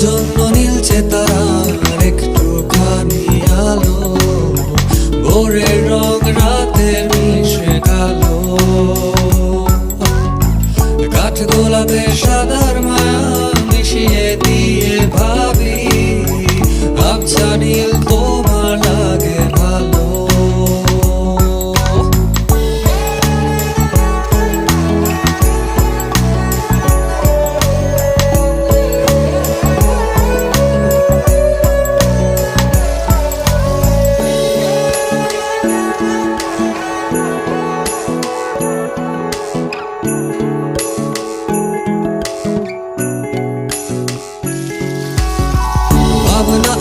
জন্য নীলছে তারার একটুখানি আলো, ভোরের রং রাতের মিশে কালো। কাঠ গোলাপে সাদার মায়া মিশিয়ে দিয়ে ভাবি, আবছা নীল তোমার লাগে ভালো। ভাবনা